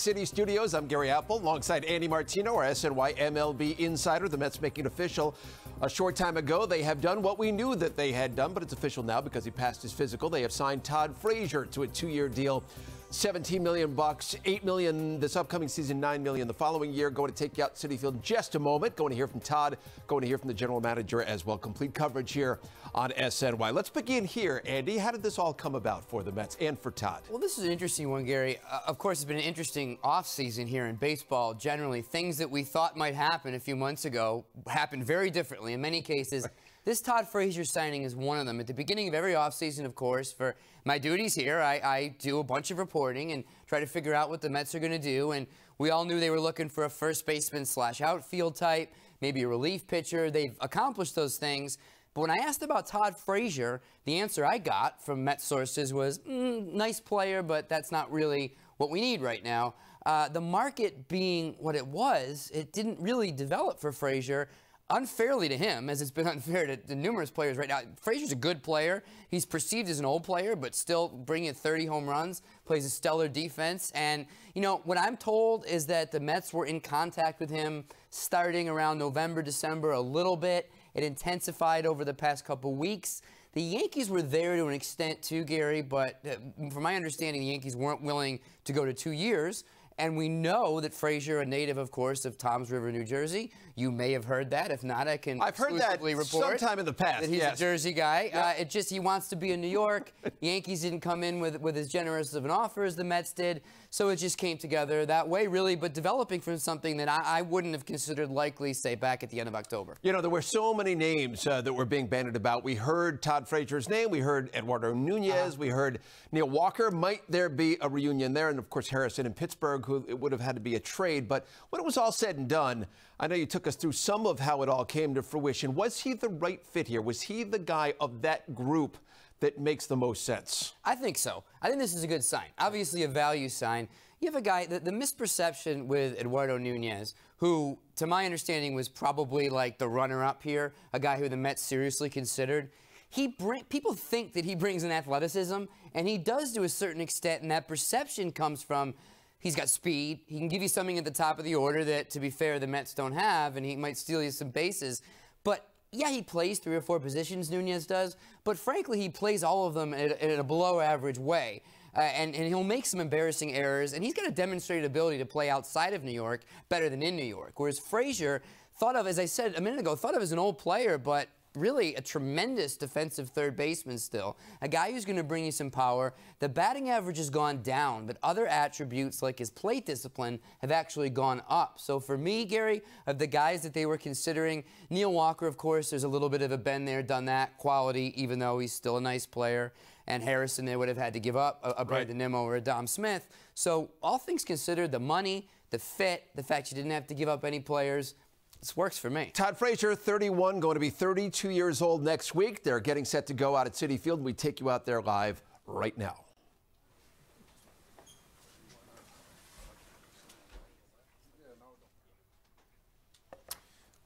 City Studios. I'm Gary Apple, alongside Andy Martino, our SNY MLB insider. The Mets making official a short time ago. They have done what we knew that they had done, but it's official now because he passed his physical. They have signed Todd Frazier to a 2-year deal. $17 million, $8 million this upcoming season, $9 million the following year. Going to take you out to Citi Field in just a moment. Going to hear from Todd, going to hear from the general manager as well. Complete coverage here on SNY. Let's begin here, Andy. How did this all come about for the Mets and for Todd? Well, this is an interesting one, Gary. Of course, it's been an interesting offseason here in baseball. Generally, things that we thought might happen a few months ago happened very differently. In many cases, this Todd Frazier signing is one of them. At the beginning of every offseason, of course, for my duties here, I do a bunch of reporting and try to figure out what the Mets are going to do. And we all knew they were looking for a first baseman / outfield type, maybe a relief pitcher. They've accomplished those things. But when I asked about Todd Frazier, the answer I got from Mets sources was, nice player, but that's not really what we need right now. The market being what it was, it didn't really develop for Frazier. Unfairly to him, as it's been unfair to numerous players right now. Frazier's a good player. He's perceived as an old player, but still bringing 30 home runs, plays a stellar defense. And, you know, what I'm told is that the Mets were in contact with him starting around November, December a little bit. It intensified over the past couple weeks. The Yankees were there to an extent too, Gary, but from my understanding, the Yankees weren't willing to go to 2 years. And we know that Frazier, a native, of course, of Toms River, New Jersey. You may have heard that. If not, I can I've heard that report sometime in the past. That he's yes. a Jersey guy. Yep. It just he wants to be in New York. Yankees didn't come in with as generous of an offer as the Mets did. So it just came together that way, really, but developing from something that I wouldn't have considered likely, say, back at the end of October. You know, there were so many names that were being bandied about. We heard Todd Frazier's name. We heard Eduardo Nunez. We heard Neil Walker. Might there be a reunion there? And, of course, Harrison in Pittsburgh, who it would have had to be a trade. But when it was all said and done, I know you took us through some of how it all came to fruition. Was he the right fit here? Was he the guy of that group that makes the most sense? I think so. I think this is a good sign. Obviously a value sign. You have a guy, the misperception with Eduardo Nunez, who, to my understanding, was probably like the runner-up here, a guy who the Mets seriously considered. People think that he brings an athleticism, and he does to a certain extent, and that perception comes from he's got speed. He can give you something at the top of the order that, to be fair, the Mets don't have, and he might steal you some bases. But yeah, he plays 3 or 4 positions, Nunez does, but frankly, he plays all of them in a below-average way. And he'll make some embarrassing errors, and he's got a demonstrated ability to play outside of New York better than in New York. Whereas Frazier, thought of, as I said a minute ago, thought of as an old player, but really a tremendous defensive third baseman still. A guy who's going to bring you some power. The batting average has gone down, but other attributes like his plate discipline have actually gone up. So for me, Gary, of the guys that they were considering, Neil Walker, of course, there's a little bit of a been there, done that quality, even though he's still a nice player. And Harrison, they would have had to give up a Brandon Nimmo or a Dom Smith. So all things considered, the money, the fit, the fact you didn't have to give up any players, this works for me. Todd Frazier, 31, going to be 32 years old next week. They're getting set to go out at Citi Field. We take you out there live right now.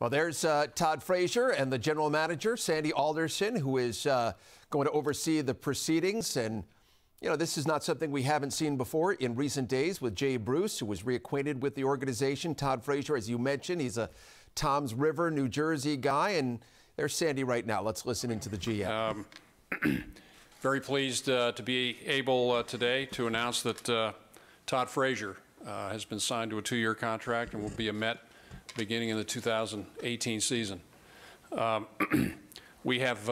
Well, there's Todd Frazier and the general manager, Sandy Alderson, who is going to oversee the proceedings. And, you know, this is not something we haven't seen before in recent days with Jay Bruce, who was reacquainted with the organization. Todd Frazier, as you mentioned, he's a Toms River, New Jersey guy. And there's Sandy right now. Let's listen into the GM. Very pleased to be able today to announce that Todd Frazier has been signed to a 2-year contract and will be a Met beginning in the 2018 season. We have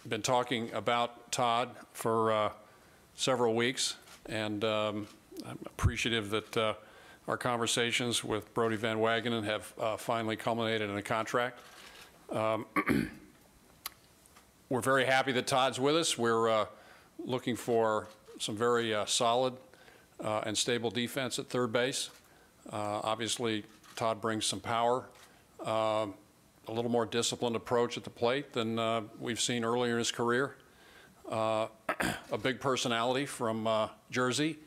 been talking about Todd for several weeks, and I'm appreciative that our conversations with Brody Van Wagenen have finally culminated in a contract. We're very happy that Todd's with us. We're looking for some very solid and stable defense at third base. Obviously, Todd brings some power, a little more disciplined approach at the plate than we've seen earlier in his career. A big personality from Jersey,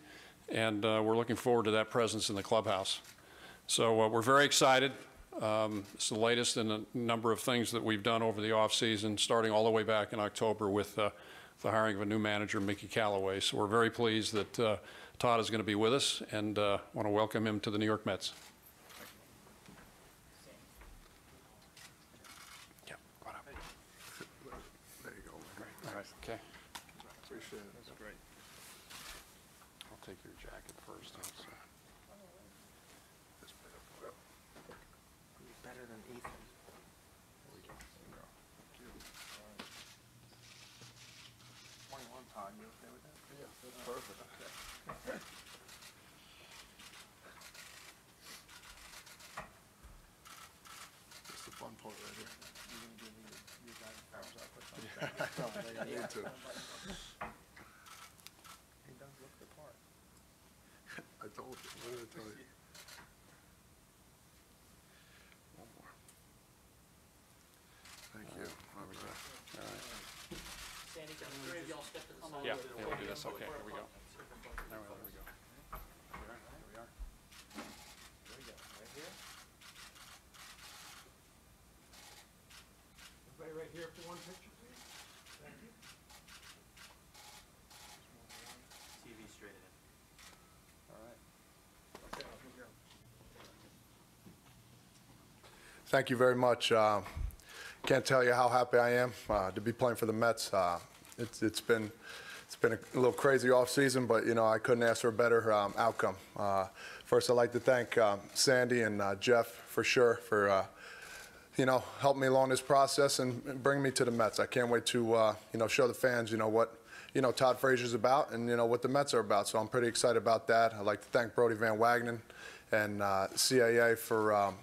and we're looking forward to that presence in the clubhouse. So we're very excited. It's the latest in a number of things that we've done over the offseason, starting all the way back in October with the hiring of a new manager, Mickey Callaway. So we're very pleased that Todd is going to be with us, and want to welcome him to the New York Mets. Yeah, go on up. There you go. Great. All right. Okay. Appreciate it. That's great. I'll take your jacket first. Better than Ethan. There we go. 21, Todd. You okay with that? Yeah, that's perfect. Okay. That's the fun part right here. You're going to give me your guys thumbs up or something? Yeah, I need to. He does look the part. I told you. What did I tell you? One more. Thank you. All right. Sandy, can the three of y'all step to the side? Yeah, we'll do this. Okay, here we go. There we go. Here we are. There we go, right here. Everybody right here for one picture, please. Thank you. TV straight ahead. All right. Okay, off you go. Thank you very much. Can't tell you how happy I am to be playing for the Mets. It's been a little crazy off season, but you know I couldn't ask for a better outcome. First, I'd like to thank Sandy and Jeff for sure for helping me along this process and bring me to the Mets. I can't wait to show the fans what Todd Frazier's about and what the Mets are about. So I'm pretty excited about that. I'd like to thank Brody Van Wagenen and CAA for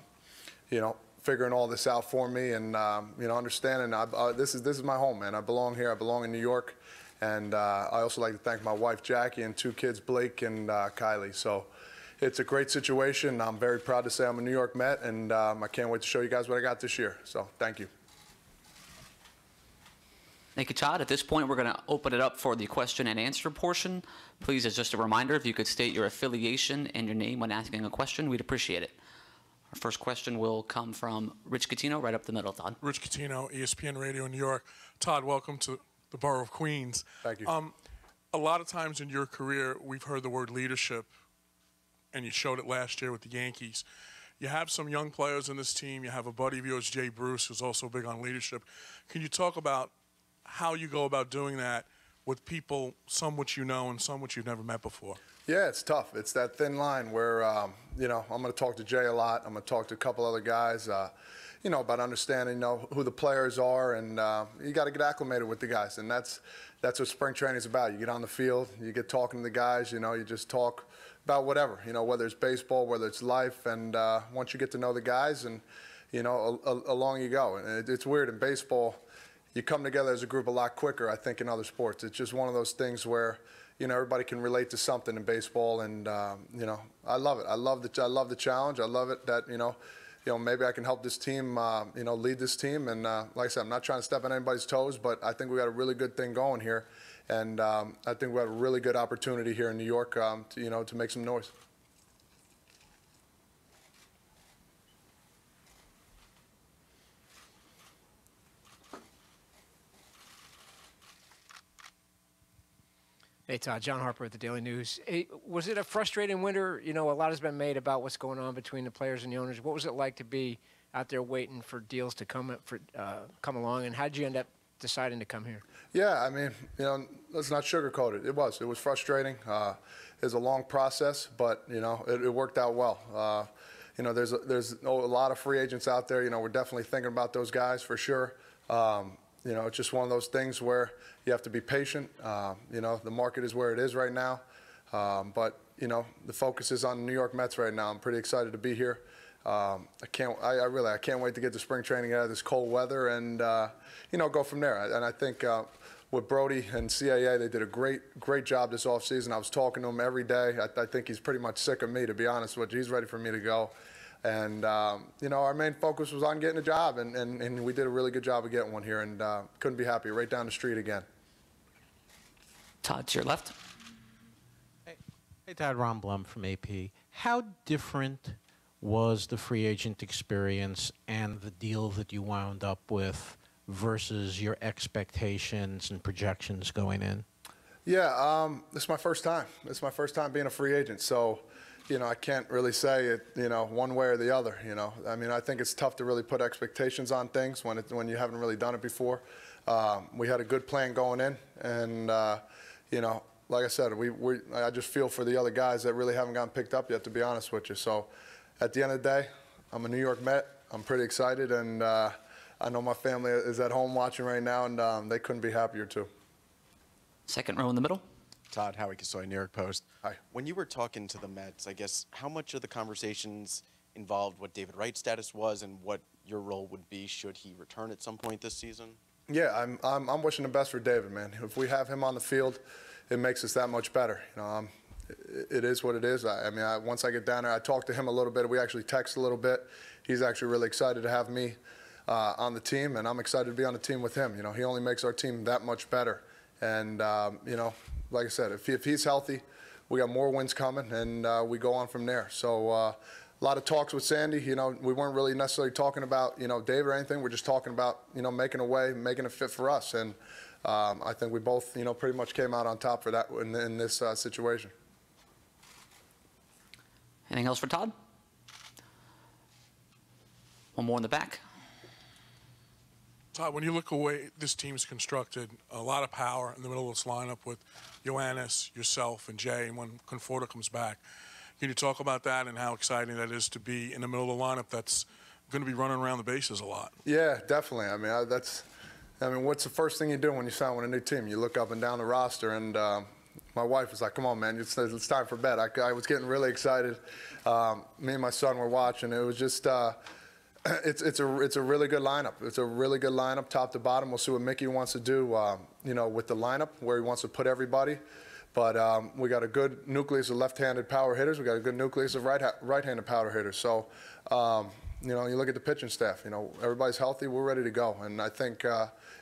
figuring all this out for me and understanding this is my home, man. I belong here. I belong in New York, and I also like to thank my wife Jackie and two kids, Blake and Kylie. So it's a great situation. I'm very proud to say I'm a New York Met, and I can't wait to show you guys what I got this year. So thank you. Thank you, Todd. At this point, we're going to open it up for the question and answer portion. Please, as just a reminder, if you could state your affiliation and your name when asking a question, we'd appreciate it. Our first question will come from Rich Catino, right up the middle, Todd. Rich Catino, ESPN Radio in New York. Todd, welcome to the borough of Queens. Thank you. A lot of times in your career, we've heard the word leadership, and you showed it last year with the Yankees. You have some young players in this team. You have a buddy of yours, Jay Bruce, who's also big on leadership. Can you talk about how you go about doing that with people, some which you know and some which you've never met before? Yeah, it's tough. It's that thin line where, I'm going to talk to Jay a lot. I'm going to talk to a couple other guys, about understanding, who the players are, and you got to get acclimated with the guys, and that's what spring training is about. You get on the field, you get talking to the guys, you just talk about whatever, whether it's baseball, whether it's life, and once you get to know the guys, and along you go. And it's weird in baseball, you come together as a group a lot quicker, I think, in other sports. It's just one of those things where everybody can relate to something in baseball, and I love it. I love the challenge. I love it that maybe I can help this team, lead this team. And like I said, I'm not trying to step on anybody's toes, but I think we got a really good thing going here, and I think we have a really good opportunity here in New York, to make some noise. Hey, Todd. John Harper at the Daily News. Hey, was it a frustrating winter? A lot has been made about what's going on between the players and the owners. What was it like to be out there waiting for deals to come along, and how did you end up deciding to come here? Yeah, I mean, let's not sugarcoat it. It was frustrating. It was a long process, but it worked out well. There's a lot of free agents out there. We're definitely thinking about those guys for sure. It's just one of those things where you have to be patient. The market is where it is right now. But the focus is on the New York Mets right now. I'm pretty excited to be here. I can't wait to get to spring training out of this cold weather and, go from there. And I think with Brody and CAA, they did a great job this offseason. I was talking to him every day. I think he's pretty much sick of me, to be honest with you. He's ready for me to go. And, our main focus was on getting a job, and we did a really good job of getting one here, and couldn't be happier. Right down the street again. Todd, to your left. Hey, Todd, Ron Blum from AP. How different was the free agent experience and the deal that you wound up with versus your expectations and projections going in? Yeah, this is my first time. It's my first time being a free agent, so I can't really say it, one way or the other. I mean, I think it's tough to really put expectations on things when you haven't really done it before. We had a good plan going in, and like I said, I just feel for the other guys that really haven't gotten picked up yet, to be honest with you. So, at the end of the day, I'm a New York Met. I'm pretty excited, and I know my family is at home watching right now, and they couldn't be happier too. Second row in the middle. Todd, Howie Kasoy, New York Post. Hi. When you were talking to the Mets, I guess, how much of the conversations involved what David Wright's status was and what your role would be should he return at some point this season? Yeah, I'm wishing the best for David, man. If we have him on the field, it makes us that much better. It is what it is. I mean, once I get down there, I talked to him a little bit. We actually text a little bit. He's actually really excited to have me on the team, and I'm excited to be on the team with him. He only makes our team that much better. And, like I said, if he's healthy, we got more wins coming, and we go on from there. So a lot of talks with Sandy. We weren't really necessarily talking about, Dave or anything. We're just talking about, making a way, making it fit for us. And I think we both, pretty much came out on top for that in this situation. Anything else for Todd? One more in the back. Todd, when you look away, this team's constructed a lot of power in the middle of this lineup with Yoenis, yourself, and Jay, and when Conforto comes back. Can you talk about that and how exciting that is to be in the middle of the lineup that's going to be running around the bases a lot? Yeah, definitely. I mean, what's the first thing you do when you sign with a new team? You look up and down the roster, and my wife was like, come on, man, it's time for bed. I was getting really excited. Me and my son were watching. It was just it's a really good lineup. It's a really good lineup, top to bottom. We'll see what Mickey wants to do, with the lineup, where he wants to put everybody. But we got a good nucleus of left-handed power hitters. We got a good nucleus of right-handed power hitters. So, you look at the pitching staff. Everybody's healthy. We're ready to go. And I think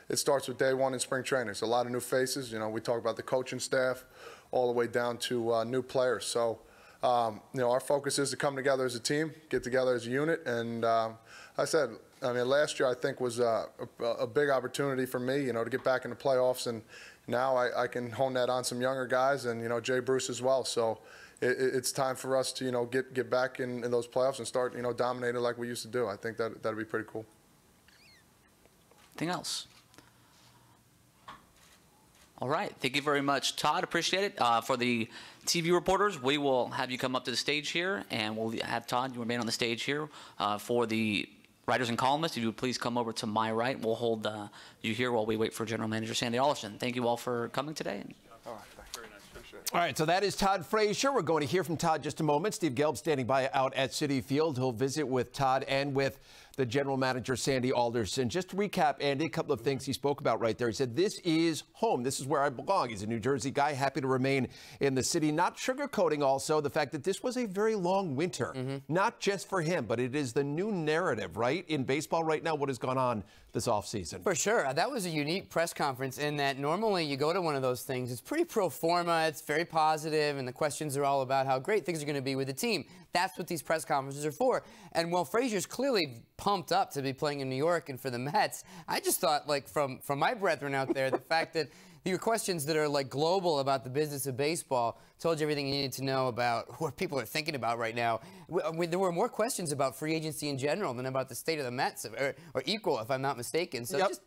it starts with day one in spring training. It's a lot of new faces. We talk about the coaching staff all the way down to new players. So, our focus is to come together as a team, get together as a unit, and last year I think was a big opportunity for me, to get back in the playoffs, and now I can hone that on some younger guys, and Jay Bruce as well. So it's time for us to get back in those playoffs and start dominating like we used to do. I think that'd be pretty cool. Anything else? All right. Thank you very much, Todd. Appreciate it. For the TV reporters, we will have you come up to the stage here, and we'll have Todd, you remain on the stage here. For the writers and columnists, if you would please come over to my right. We'll hold you here while we wait for General Manager Sandy Alderson. Thank you all for coming today. All right, very nice. Appreciate it. All right, so that is Todd Frazier. We're going to hear from Todd in just a moment. Steve Gelb standing by out at Citi Field. He'll visit with Todd and with the general manager, Sandy Alderson. Just to recap, Andy, a couple of things he spoke about right there. He said, this is home. This is where I belong. He's a New Jersey guy, happy to remain in the city. Not sugarcoating also the fact that this was a very long winter, not just for him, but it is the new narrative, right, in baseball right now, what has gone on this offseason. For sure. That was a unique press conference in that normally you go to one of those things, it's pretty pro forma, it's very positive, and the questions are all about how great things are going to be with the team. That's what these press conferences are for. And while Frazier's clearly pumped up to be playing in New York and for the Mets, I just thought, like, from my brethren out there, the fact that your questions that are, like, global about the business of baseball told you everything you needed to know about what people are thinking about right now. There were more questions about free agency in general than about the state of the Mets, or equal, if I'm not mistaken. So just,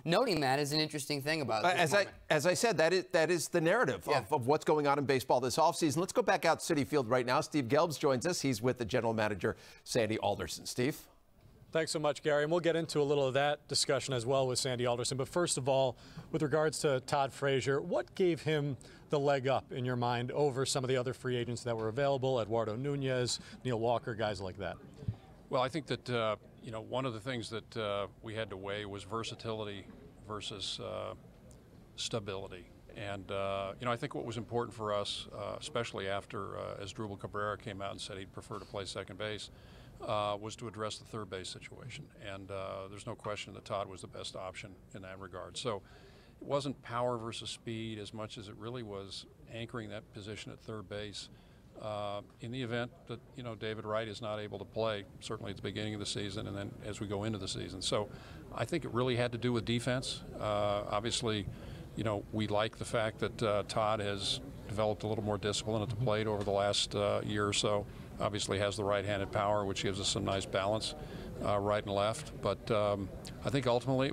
noting that is an interesting thing about this moment. As I said, that is the narrative of what's going on in baseball this offseason. Let's go back out Citi Field right now. Steve Gelbs joins us. He's with the general manager, Sandy Alderson. Steve? Thanks so much, Gary. And we'll get into a little of that discussion as well with Sandy Alderson. But first of all, with regards to Todd Frazier, what gave him the leg up in your mind over some of the other free agents that were available, Eduardo Nunez, Neil Walker, guys like that? Well, I think that, one of the things that we had to weigh was versatility versus stability. And, I think what was important for us, especially after Asdrubal Cabrera came out and said he'd prefer to play second base, was to address the third base situation. And there's no question that Todd was the best option in that regard. So it wasn't power versus speed as much as it really was anchoring that position at third base in the event that, David Wright is not able to play, certainly at the beginning of the season and then as we go into the season. So I think it really had to do with defense. Obviously, we like the fact that Todd has developed a little more discipline at the plate over the last year or so. Obviously has the right-handed power, which gives us some nice balance, right and left. But I think ultimately,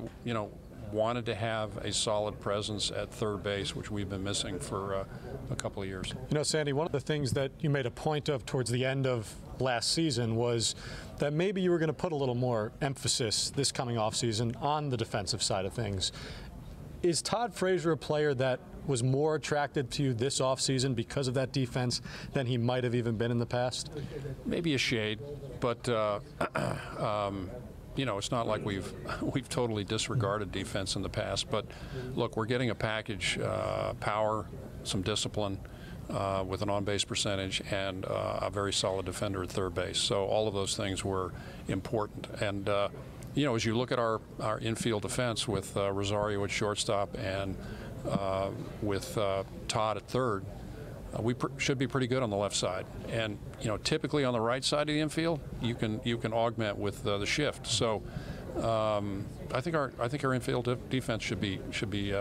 wanted to have a solid presence at third base, which we've been missing for a couple of years. Sandy, one of the things that you made a point of towards the end of last season was that maybe you were going to put a little more emphasis this coming offseason on the defensive side of things. Is Todd Frazier a player that was more attracted to you this offseason because of that defense than he might have even been in the past? Maybe a shade, but it's not like we've totally disregarded defense in the past. But look, we're getting a package: power, some discipline, with an on-base percentage, and a very solid defender at third base. So all of those things were important. And as you look at our infield defense with Rosario at shortstop and with Todd at third, we should be pretty good on the left side. And typically on the right side of the infield, you can augment with the shift. So I think our infield defense should be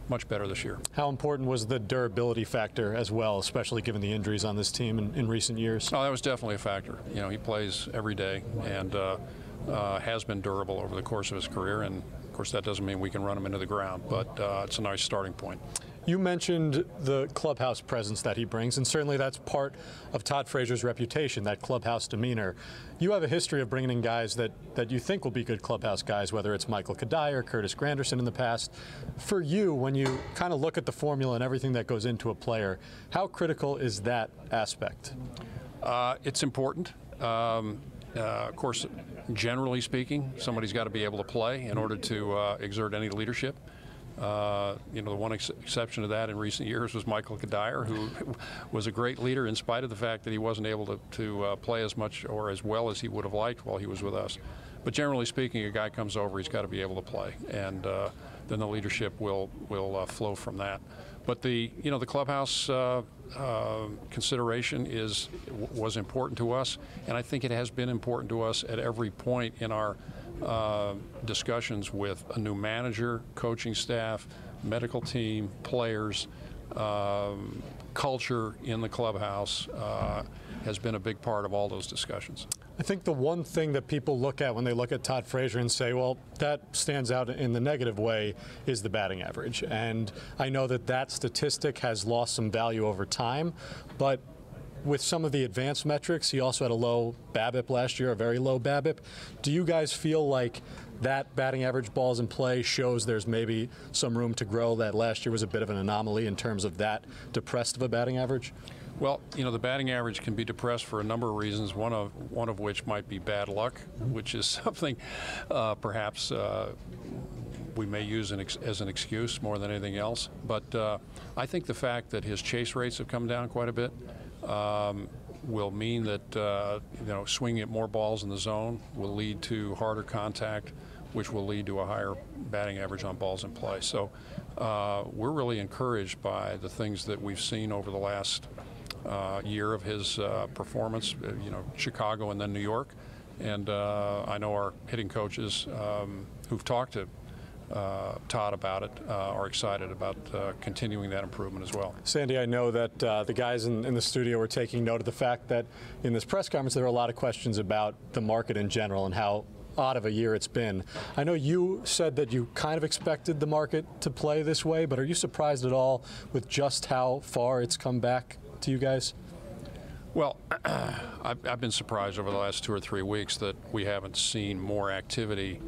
much better this year. How important was the durability factor as well, especially given the injuries on this team in recent years? Oh, that was definitely a factor. He plays every day and has been durable over the course of his career. And of course, that doesn't mean we can run him into the ground, but it's a nice starting point. You mentioned the clubhouse presence that he brings, and certainly that's part of Todd Frazier's reputation, that clubhouse demeanor. You have a history of bringing in guys that you think will be good clubhouse guys, whether it's Michael Kadai or Curtis Granderson in the past. For you, when you kind of look at the formula and everything that goes into a player, how critical is that aspect? It's important. Of course, generally speaking, somebody's got to be able to play in order to exert any leadership. The one exception to that in recent years was Michael Kadai, who was a great leader in spite of the fact that he wasn't able to play as much or as well as he would have liked while he was with us. But generally speaking, a guy comes over, he's got to be able to play, and then the leadership will flow from that. But the clubhouse consideration was important to us, and I think it has been important to us at every point in our discussions with a new manager, coaching staff, medical team, players. Culture in the clubhouse has been a big part of all those discussions. I think the one thing that people look at when they look at Todd Frazier and say, well, that stands out in the negative way, is the batting average. And I know that statistic has lost some value over time, but with some of the advanced metrics, he also had a low BABIP last year, a very low BABIP. Do you guys feel like that batting average balls in play shows there's maybe some room to grow, that last year was a bit of an anomaly in terms of that depressed of a batting average? Well, the batting average can be depressed for a number of reasons, one of which might be bad luck, which is something perhaps we may use as an excuse more than anything else. But I think the fact that his chase rates have come down quite a bit will mean that swinging at more balls in the zone will lead to harder contact, which will lead to a higher batting average on balls in play. So we're really encouraged by the things that we've seen over the last year of his performance, Chicago and then New York. And I know our hitting coaches who've talked to Todd about it are excited about continuing that improvement as well. Sandy, I know that the guys in the studio were taking note of the fact that in this press conference there were a lot of questions about the market in general and how odd of a year it's been. I know you said that you kind of expected the market to play this way, but are you surprised at all with just how far it's come back to you guys? Well, I've been surprised over the last 2 or 3 weeks that we haven't seen more activity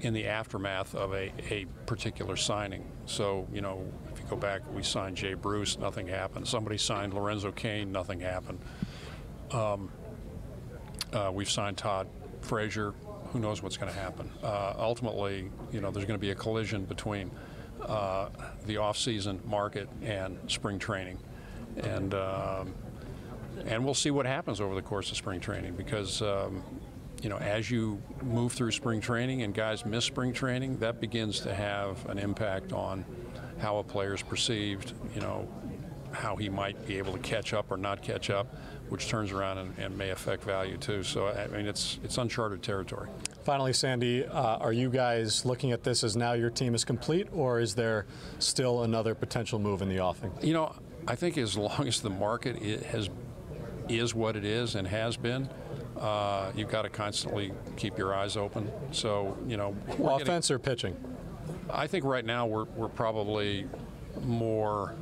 in the aftermath of a particular signing. So, if you go back, we signed Jay Bruce, nothing happened. Somebody signed Lorenzo Cain, nothing happened. We've signed Todd Frazier. Who knows what's going to happen? Ultimately, there's going to be a collision between the off-season market and spring training, and we'll see what happens over the course of spring training, because as you move through spring training and guys miss spring training, that begins to have an impact on how a player is perceived, how he might be able to catch up or not catch up, which turns around and may affect value too. So I mean, it's uncharted territory. Finally, Sandy, are you guys looking at this as now your team is complete, or is there still another potential move in the offing? You know, I think as long as the market is what it is and has been, you've got to constantly keep your eyes open. So, you know, offense or pitching? I think right now we're probably more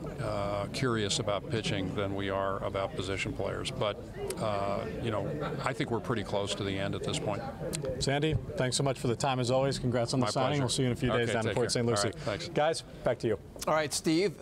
curious about pitching than we are about position players. But, you know, I think we're pretty close to the end at this point. Sandy, thanks so much for the time as always. Congrats on the signing. Pleasure. We'll see you in a few days down in Port St. Lucie. Right, thanks. Guys, back to you. All right, Steve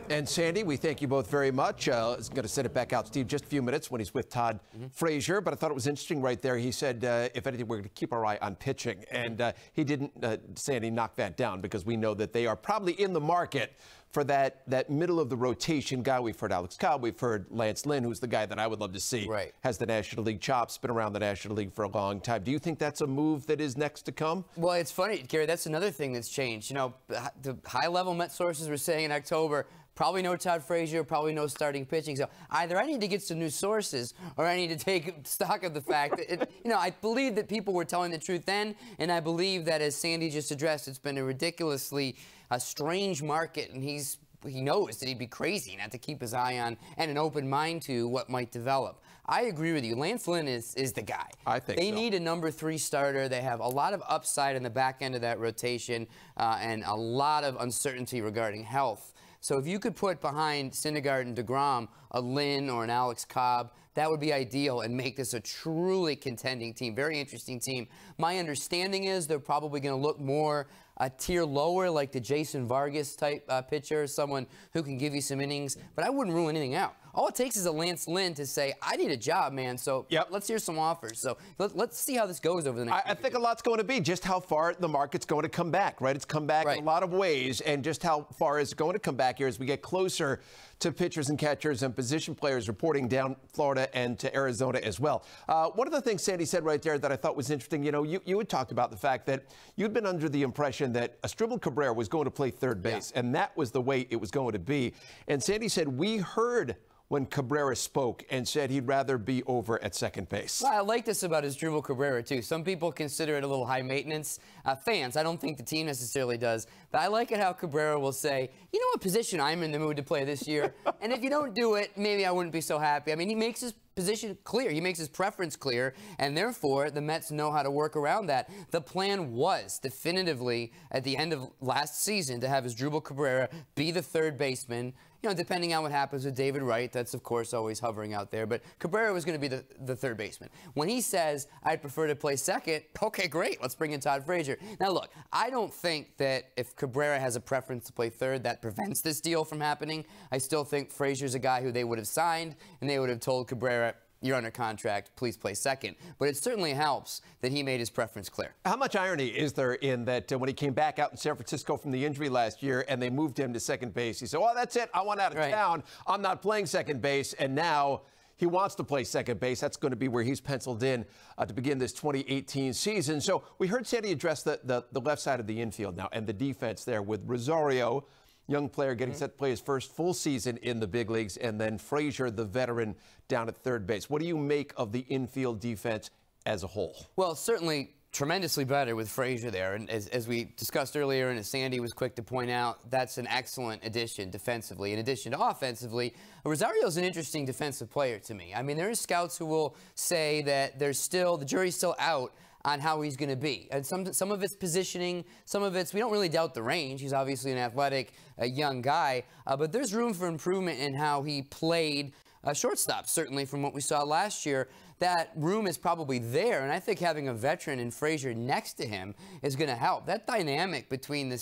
and Sandy, we thank you both very much. I was going to send it back out, Steve, just a few minutes when he's with Todd Frazier, but I thought it was interesting right there. He said, if anything, we're going to keep our eye on pitching. And he didn't, Sandy, knock that down because we know that they are probably in the market for that middle of the rotation guy. We've heard Alex Cobb. We've heard Lance Lynn, who's the guy that I would love to see. Right. Has the National League chops, been around the National League for a long time. Do you think that's a move that is next to come? Well, it's funny, Gary, that's another thing that's changed. You know, the high-level Met sources were saying in October, probably no Todd Frazier, probably no starting pitching. So either I need to get some new sources or I need to take stock of the fact that, you know, I believe that people were telling the truth then, and I believe that, as Sandy just addressed, it's been a ridiculously strange market, and he knows that he'd be crazy not to keep his eye on and an open mind to what might develop. I agree with you. Lance Lynn is the guy. I think they need a number 3 starter. They have a lot of upside in the back end of that rotation and a lot of uncertainty regarding health. So if you could put behind Syndergaard and DeGrom a Lynn or an Alex Cobb, that would be ideal and make this a truly contending team. Very interesting team. My understanding is they're probably going to look more a tier lower, like the Jason Vargas type pitcher, someone who can give you some innings, but I wouldn't rule anything out. All it takes is a Lance Lynn to say, I need a job, man, so let's hear some offers. So let's see how this goes over the next I think a lot's going to be just how far the market's going to come back, right? It's come back in a lot of ways, and just how far is it going to come back here as we get closer to pitchers and catchers and position players reporting down Florida and to Arizona as well. One of the things Sandy said right there that I thought was interesting, you know, you had talked about the fact that you'd been under the impression that Asdrubal Cabrera was going to play third base, and that was the way it was going to be. And Sandy said, we heard when Cabrera spoke and said he'd rather be over at second base. Well, I like this about Asdrubal Cabrera, too. Some people consider it a little high maintenance. Fans, I don't think the team necessarily does. But I like it how Cabrera will say, you know what position I'm in the mood to play this year? And if you don't do it, maybe I wouldn't be so happy. I mean, he makes his position clear. He makes his preference clear, and therefore the Mets know how to work around that. The plan was definitively at the end of last season to have Asdrubal Cabrera be the third baseman. You know, depending on what happens with David Wright, that's of course always hovering out there. But Cabrera was going to be the third baseman. When he says, I'd prefer to play second, okay, great, let's bring in Todd Frazier. Now look, I don't think that if Cabrera has a preference to play third, that prevents this deal from happening. I still think Frazier's a guy who they would have signed, and they would have told Cabrera, you're under contract, please play second. But it certainly helps that he made his preference clear. How much irony is there in that when he came back out in San Francisco from the injury last year and they moved him to second base, he said, well, that's it, I want out of town, I'm not playing second base, and now he wants to play second base. That's going to be where he's penciled in to begin this 2018 season. So we heard Sandy address the left side of the infield now and the defense there with Rosario, young player getting set to play his first full season in the big leagues, and then Frazier, the veteran, down at third base. What do you make of the infield defense as a whole? Well, certainly tremendously better with Frazier there. And as we discussed earlier, and as Sandy was quick to point out, that's an excellent addition defensively. In addition to offensively, Rosario's an interesting defensive player to me. I mean, there are scouts who will say that the jury's still out on how he's going to be. And some of it's positioning, some of it's, we don't really doubt the range. He's obviously an athletic, young guy, but there's room for improvement in how he played shortstop, certainly from what we saw last year. That room is probably there, and I think having a veteran in Frazier next to him is going to help. That dynamic between the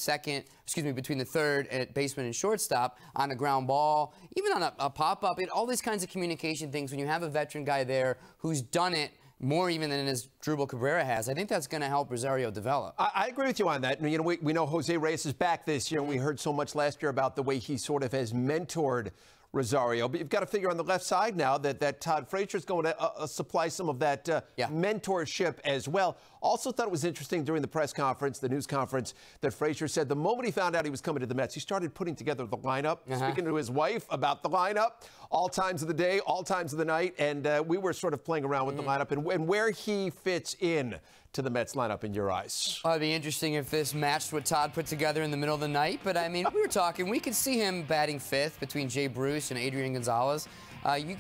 third baseman and shortstop on a ground ball, even on a pop-up, all these kinds of communication things, when you have a veteran guy there who's done it more even than Asdrubal Cabrera has, I think that's going to help Rosario develop. I agree with you on that. You know, we know Jose Reyes is back this year. We heard so much last year about the way he sort of has mentored Rosario. But you've got to figure on the left side now that Todd Frazier is going to supply some of that mentorship as well. Also thought it was interesting during the press conference, the news conference, that Frazier said the moment he found out he was coming to the Mets, he started putting together the lineup, speaking to his wife about the lineup, all times of the day, all times of the night, and we were sort of playing around with the lineup and where he fits in to the Mets lineup in your eyes. It'd be interesting if this matched what Todd put together in the middle of the night, but I mean, we were talking, we could see him batting fifth between Jay Bruce and Adrian Gonzalez.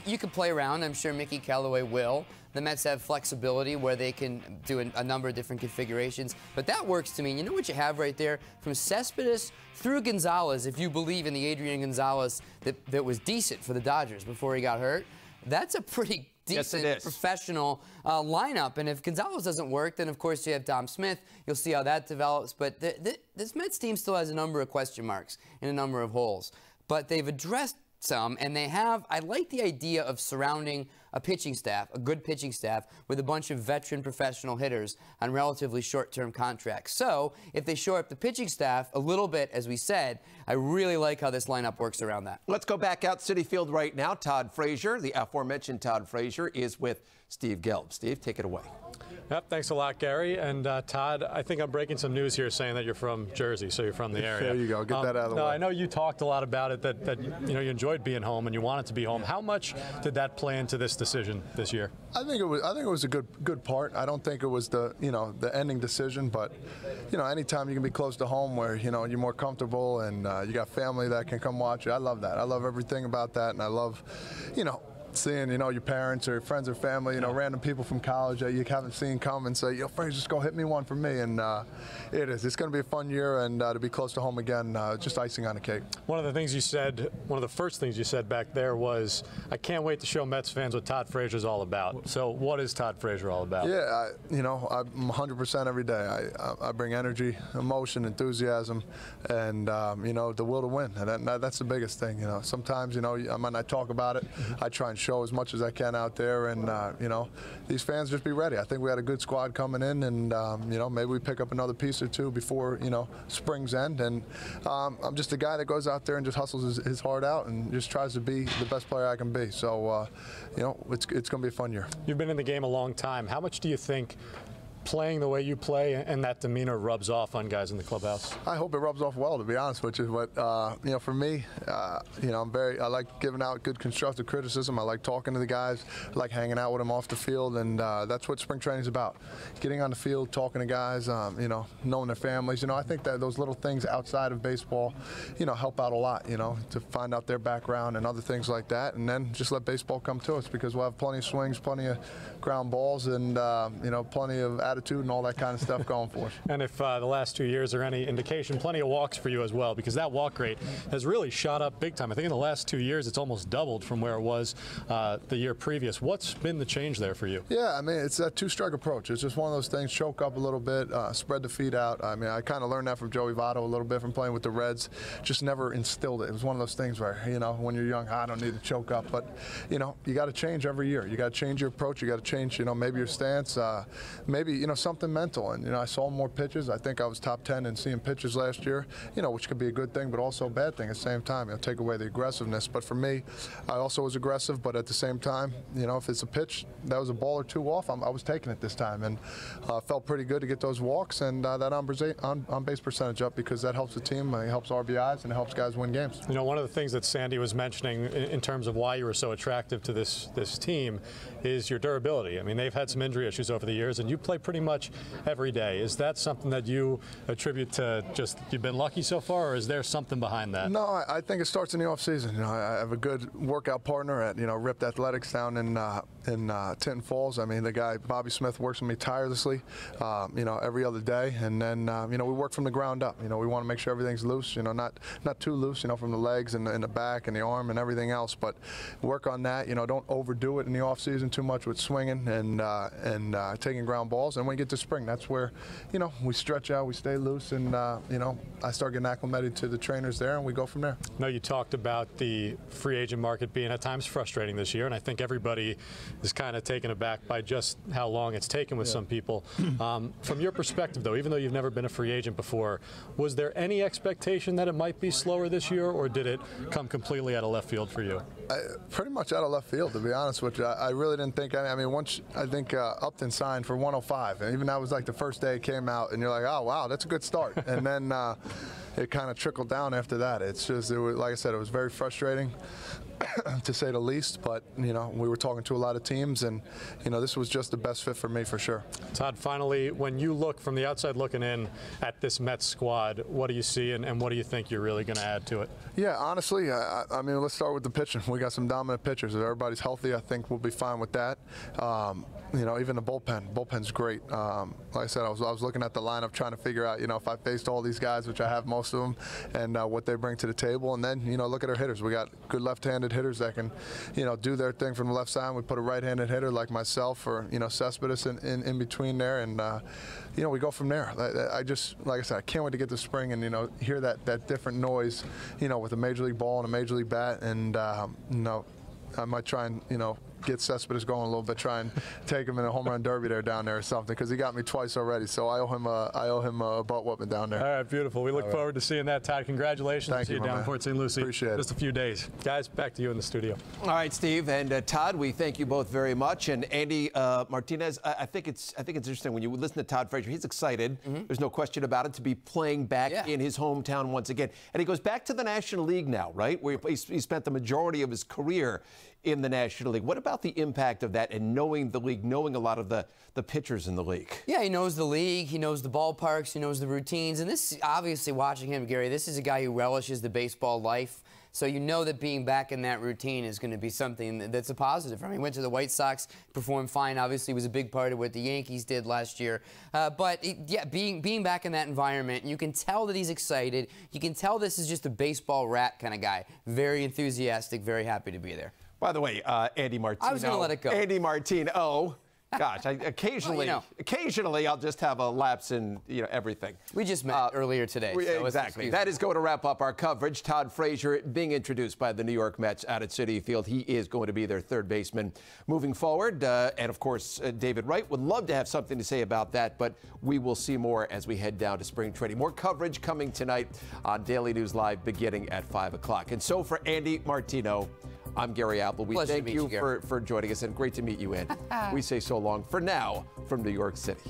You could play around. I'm sure Mickey Callaway will. The Mets have flexibility where they can do a number of different configurations, but that works to me. You know what you have right there? From Cespedes through Gonzalez, if you believe in the Adrian Gonzalez that was decent for the Dodgers before he got hurt, that's a pretty decent professional lineup. And if Gonzalez doesn't work, then of course you have Dom Smith. You'll see how that develops. But this Mets team still has a number of question marks and a number of holes. But they've addressed some, and they have, I like the idea of surrounding a pitching staff, a good pitching staff, with a bunch of veteran professional hitters on relatively short-term contracts. So if they shore up the pitching staff a little bit, as we said, I really like how this lineup works around that. Let's go back out Citi Field right now. Todd Frazier, the aforementioned Todd Frazier, is with Steve Gelb. Steve, take it away. Yep, thanks a lot, Gary. And Todd, I think I'm breaking some news here saying that you're from Jersey, so you're from the area. There you go. Get that out of the way. I know you talked a lot about it, that you enjoyed being home and you wanted to be home. How much did that play into this decision this year? I think it was a good part. I don't think it was the ending decision, but anytime you can be close to home where you're more comfortable and you got family that can come watch you, I love that. I love everything about that, and I love seeing, your parents or your friends or family, random people from college that you haven't seen come and say, Frazier, just go hit me one for me. And it's going to be a fun year, and to be close to home again, just icing on the cake. One of the things you said, one of the first things you said back there was, I can't wait to show Mets fans what Todd Frazier is all about. So what is Todd Frazier all about? Yeah, I'm 100% every day. I bring energy, emotion, enthusiasm, and, the will to win. And that's the biggest thing. Sometimes, I might not talk about it. I try and show as much as I can out there, and these fans just be ready. I think we had a good squad coming in, and maybe we pick up another piece or two before spring's end. And I'm just a guy that goes out there and just hustles his heart out and just tries to be the best player I can be. So it's going to be a fun year. You've been in the game a long time. How much do you think playing the way you play and that demeanor rubs off on guys in the clubhouse? I hope it rubs off well, to be honest with you. But for me, I like giving out good constructive criticism. I like talking to the guys. I like hanging out with them off the field, and that's what spring training is about. Getting on the field, talking to guys, knowing their families. I think that those little things outside of baseball, help out a lot. To find out their background and other things like that, and then just let baseball come to us, because we'll have plenty of swings, plenty of ground balls, and plenty of attitude and all that kind of stuff going for us. And if the last 2 years are any indication, plenty of walks for you as well, because that walk rate has really shot up big time. I think in the last 2 years it's almost doubled from where it was the year previous. What's been the change there for you? Yeah, it's that two-strike approach. It's just one of those things, choke up a little bit, spread the feet out. I kind of learned that from Joey Votto a little bit from playing with the Reds. Just never instilled it. It was one of those things where, when you're young, I don't need to choke up. But, you got to change every year. You got to change your approach. You got to change, maybe your stance, maybe, something mental. And, I saw more pitches. I think I was top 10 in seeing pitches last year, which could be a good thing, but also a bad thing at the same time. Take away the aggressiveness. But for me, I also was aggressive, but at the same time, if it's a pitch that was a ball or two off, I was taking it this time, and felt pretty good to get those walks and that on-base percentage up, because that helps the team, it helps RBIs, and it helps guys win games. One of the things that Sandy was mentioning in terms of why you were so attractive to this team is your durability. They've had some injury issues over the years, and you play pretty much every day. Is that something that you attribute to just you've been lucky so far, or is there something behind that? No, I think it starts in the offseason. I have a good workout partner at Ripped Athletics down in Tinton Falls. The guy Bobby Smith works with me tirelessly, every other day, and then we work from the ground up. We want to make sure everything's loose, not too loose, from the legs and the back and the arm and everything else, but work on that. Don't overdo it in the offseason too much with swinging and taking ground balls. And then when we get to spring, that's where, you know, we stretch out, we stay loose, and, you know, I start getting acclimated to the trainers there, and we go from there. No, you talked about the free agent market being at times frustrating this year, and I think everybody is kind of taken aback by just how long it's taken with some people. From your perspective, though, even though you've never been a free agent before, was there any expectation that it might be slower this year, or did it come completely out of left field for you? Pretty much out of left field, to be honest with you. I really didn't think. I mean, once I think Upton signed for 105, and even that was like the first day it came out, and you're like, oh wow, that's a good start. And then it kind of trickled down after that. It's just, it was, like I said, it was very frustrating, to say the least. But you know, we were talking to a lot of teams, and you know, this was just the best fit for me for sure. Todd, finally, when you look from the outside looking in at this Mets squad, what do you see, and what do you think you're really going to add to it? Yeah, honestly, I mean, let's start with the pitching. We got some dominant pitchers. If everybody's healthy, I think we'll be fine with that. You know, even the bullpen's great. Like I said, I was looking at the lineup trying to figure out, you know, if I faced all these guys, which I have most of them, and what they bring to the table. And then, you know, look at our hitters. We got good left-handed hitters that can, you know, do their thing from the left side. We put a right-handed hitter like myself or, you know, Cespedes in between there, and you know, we go from there. I just, like I said, I can't wait to get to spring and, you know, hear that different noise, you know, with a major league ball and a major league bat, and you know, I might try and, you know, get Cespedes going a little bit, try and take him in a home run derby down there or something, because he got me twice already. So I owe him a butt whooping down there. All right, beautiful. We look forward to seeing that, Todd. Congratulations. Thank See you down in Port St. Lucie. Appreciate it. Just a few days. Guys, back to you in the studio. All right, Steve and Todd, we thank you both very much. And Andy Martinez, I think it's interesting when you listen to Todd Frazier. He's excited. There's no question about it, to be playing back in his hometown once again. And he goes back to the National League now, right? Where he spent the majority of his career in the National League. What about the impact of that and knowing the league, knowing a lot of the pitchers in the league? Yeah, he knows the league, he knows the ballparks, he knows the routines, and this, obviously watching him, Gary, this is a guy who relishes the baseball life. So you know that being back in that routine is going to be something that's a positive. I mean, he went to the White Sox, performed fine. Obviously, was a big part of what the Yankees did last year. Yeah, being back in that environment, you can tell that he's excited. You can tell this is just a baseball rat kind of guy. Very enthusiastic, very happy to be there. By the way, Andy Martino. I was going to let it go. Andy Martino. Gosh, occasionally, well, you know. Occasionally I'll just have a lapse in, you know, everything. We just met earlier today. So exactly. That is going to wrap up our coverage. Todd Frazier being introduced by the New York Mets out at Citi Field. He is going to be their third baseman moving forward. And, of course, David Wright would love to have something to say about that, but we will see more as we head down to spring training. More coverage coming tonight on Daily News Live beginning at 5 o'clock. And so for Andy Martino, I'm Gary Apple. We thank you for joining us, and great to meet you, Andy. We say so long for now from New York City.